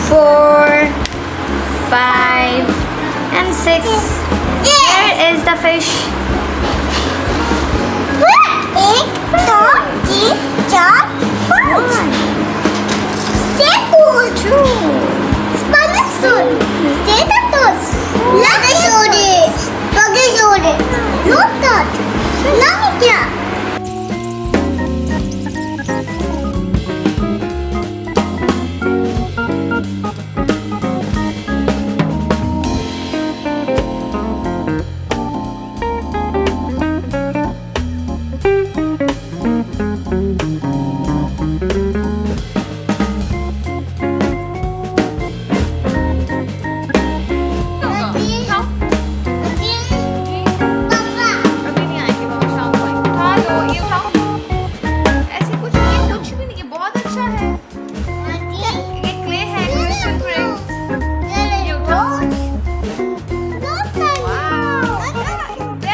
4, 5, and 6. Here is the fish. 1, 2, 3, 4, 5. Two. Spanish. Potatoes. Look that. अभी नहीं आएंगे बाबा, शाम को आएंगे। उठा लो, ये उठाओ। ऐसे कुछ नहीं, ये कुछ भी नहीं, ये बहुत अच्छा है। ये क्ले है, क्रिस्टल फ्रेम्स। ये उठाओ। Wow, very good.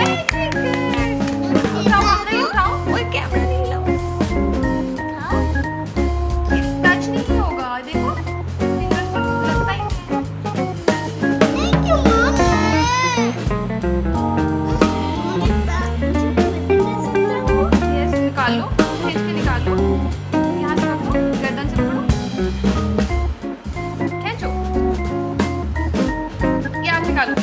उठाओ, अपना ये उठाओ। ओए, कैमरा नहीं हिलाओ। ये टच नहीं होगा, देखो। फिंगर्स पर लगता ही नहीं है। यस, निकाल लो, खींच के निकाल लो। यहाँ से रखो, गर्दन से पकड़ो। खींचो। ये आप निकालो।